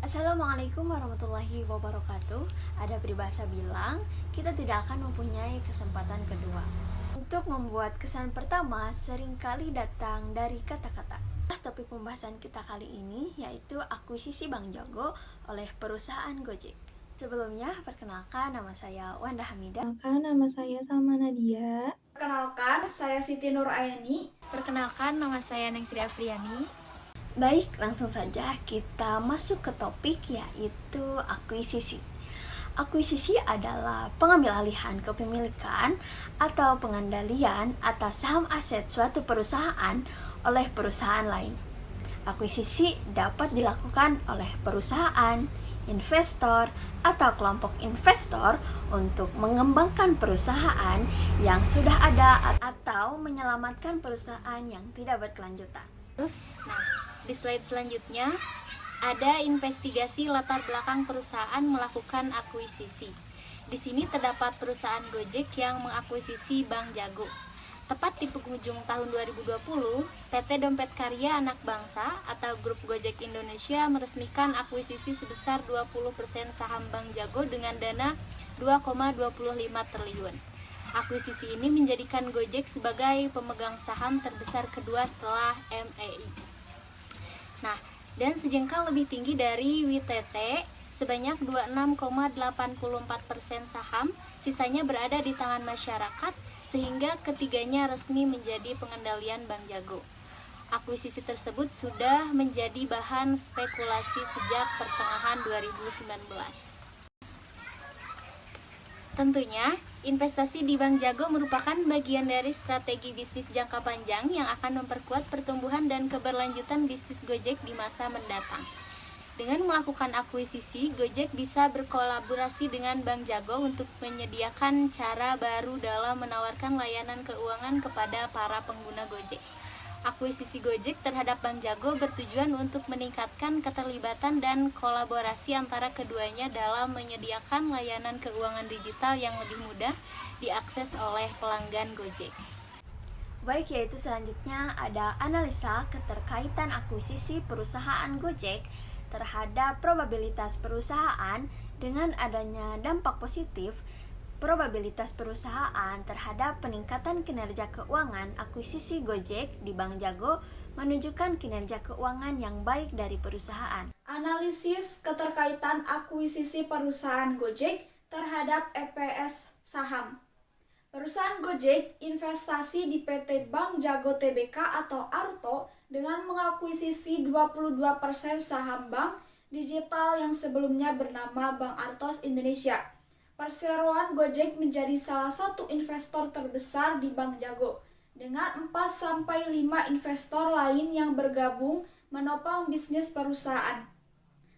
Assalamualaikum warahmatullahi wabarakatuh. Ada peribahasa bilang, kita tidak akan mempunyai kesempatan kedua. Untuk membuat kesan pertama seringkali datang dari kata-kata. Topik pembahasan kita kali ini yaitu akuisisi Bank Jago oleh perusahaan Gojek. Sebelumnya, perkenalkan nama saya Wanda Hamidah. Perkenalkan, nama saya Salma Nadia. Perkenalkan, saya Siti Nur Ayani. Perkenalkan, nama saya Nengsri Afriani. Baik, langsung saja kita masuk ke topik yaitu akuisisi. Akuisisi adalah pengambil alihan kepemilikan atau pengendalian atas saham aset suatu perusahaan oleh perusahaan lain. Akuisisi dapat dilakukan oleh perusahaan, investor, atau kelompok investor untuk mengembangkan perusahaan yang sudah ada atau menyelamatkan perusahaan yang tidak berkelanjutan. Di slide selanjutnya ada investigasi latar belakang perusahaan melakukan akuisisi. Di sini terdapat perusahaan Gojek yang mengakuisisi Bank Jago. Tepat di penghujung tahun 2020, PT Dompet Karya Anak Bangsa atau Grup Gojek Indonesia meresmikan akuisisi sebesar 20% saham Bank Jago dengan dana 2,25 triliun. Akuisisi ini menjadikan Gojek sebagai pemegang saham terbesar kedua setelah MEI. Nah, dan sejengkal lebih tinggi dari WTT sebanyak 26,84% saham, sisanya berada di tangan masyarakat sehingga ketiganya resmi menjadi pengendalian Bank Jago. Akuisisi tersebut sudah menjadi bahan spekulasi sejak pertengahan 2019. Tentunya, investasi di Bank Jago merupakan bagian dari strategi bisnis jangka panjang yang akan memperkuat pertumbuhan dan keberlanjutan bisnis Gojek di masa mendatang. Dengan melakukan akuisisi, Gojek bisa berkolaborasi dengan Bank Jago untuk menyediakan cara baru dalam menawarkan layanan keuangan kepada para pengguna Gojek. Akuisisi Gojek terhadap Bank Jago bertujuan untuk meningkatkan keterlibatan dan kolaborasi antara keduanya dalam menyediakan layanan keuangan digital yang lebih mudah diakses oleh pelanggan Gojek. Baik, yaitu selanjutnya ada analisa keterkaitan akuisisi perusahaan Gojek terhadap probabilitas perusahaan dengan adanya dampak positif. Probabilitas perusahaan terhadap peningkatan kinerja keuangan akuisisi Gojek di Bank Jago menunjukkan kinerja keuangan yang baik dari perusahaan. Analisis keterkaitan akuisisi perusahaan Gojek terhadap EPS saham. Perusahaan Gojek investasi di PT Bank Jago Tbk atau ARTO dengan mengakuisisi 22% saham bank digital yang sebelumnya bernama Bank Artos Indonesia. Perseroan Gojek menjadi salah satu investor terbesar di Bank Jago, dengan 4-5 investor lain yang bergabung menopang bisnis perusahaan.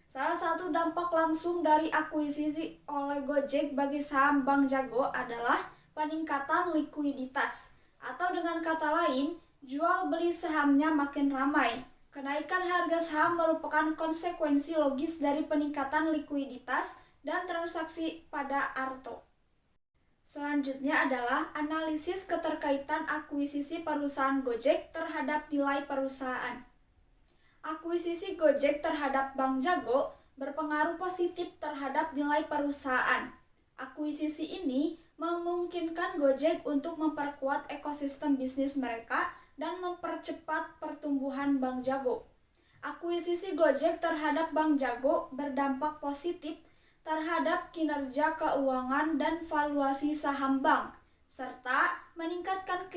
Salah satu dampak langsung dari akuisisi oleh Gojek bagi saham Bank Jago adalah peningkatan likuiditas, atau dengan kata lain, jual beli sahamnya makin ramai. Kenaikan harga saham merupakan konsekuensi logis dari peningkatan likuiditas dan transaksi pada ARTO. Selanjutnya adalah analisis keterkaitan akuisisi perusahaan Gojek terhadap nilai perusahaan. Akuisisi Gojek terhadap Bank Jago berpengaruh positif terhadap nilai perusahaan. Akuisisi ini memungkinkan Gojek untuk memperkuat ekosistem bisnis mereka dan mempercepat pertumbuhan Bank Jago. Akuisisi Gojek terhadap Bank Jago berdampak positif terhadap kinerja keuangan dan valuasi saham bank, serta meningkatkan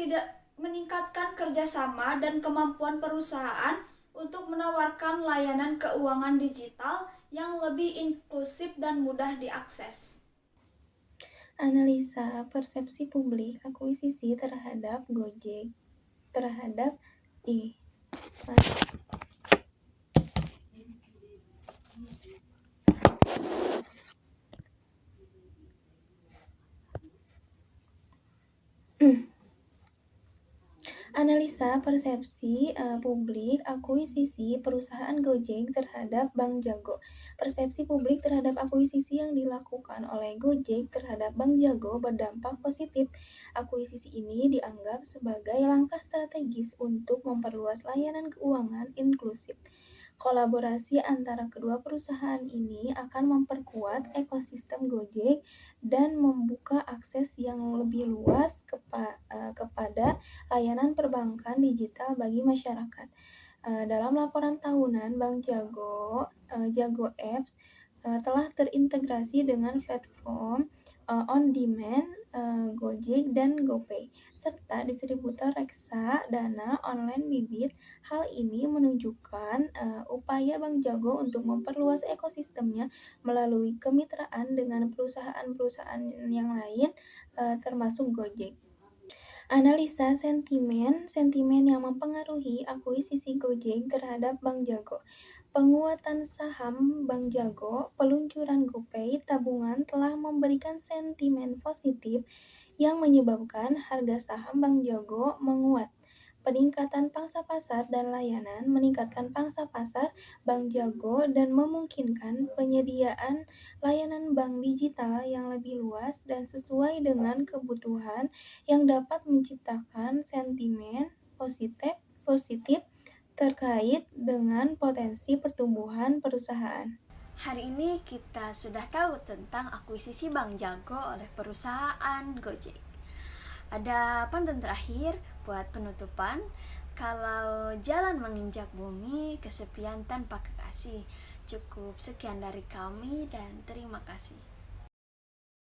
kerjasama dan kemampuan perusahaan untuk menawarkan layanan keuangan digital yang lebih inklusif dan mudah diakses. Analisa persepsi publik akuisisi terhadap Gojek terhadap Analisa persepsi publik akuisisi perusahaan Gojek terhadap Bank Jago. Persepsi publik terhadap akuisisi yang dilakukan oleh Gojek terhadap Bank Jago berdampak positif. Akuisisi ini dianggap sebagai langkah strategis untuk memperluas layanan keuangan inklusif. Kolaborasi antara kedua perusahaan ini akan memperkuat ekosistem Gojek dan membuka akses yang lebih luas kepada layanan perbankan digital bagi masyarakat. Dalam laporan tahunan, Bank Jago Apps telah terintegrasi dengan platform on-demand Gojek dan GoPay, serta distributor reksadana online Bibit. Hal ini menunjukkan upaya Bank Jago untuk memperluas ekosistemnya melalui kemitraan dengan perusahaan-perusahaan yang lain, termasuk Gojek. Analisa sentimen yang mempengaruhi akuisisi Gojek terhadap Bank Jago. Penguatan saham Bank Jago, peluncuran GoPay tabungan telah memberikan sentimen positif yang menyebabkan harga saham Bank Jago menguat. Peningkatan pangsa pasar dan layanan meningkatkan pangsa pasar Bank Jago dan memungkinkan penyediaan layanan bank digital yang lebih luas dan sesuai dengan kebutuhan yang dapat menciptakan sentimen positif terkait dengan potensi pertumbuhan perusahaan. Hari ini kita sudah tahu tentang akuisisi Bank Jago oleh perusahaan Gojek. Ada pantun terakhir buat penutupan. Kalau jalan menginjak bumi, kesepian tanpa kekasih. Cukup sekian dari kami dan terima kasih.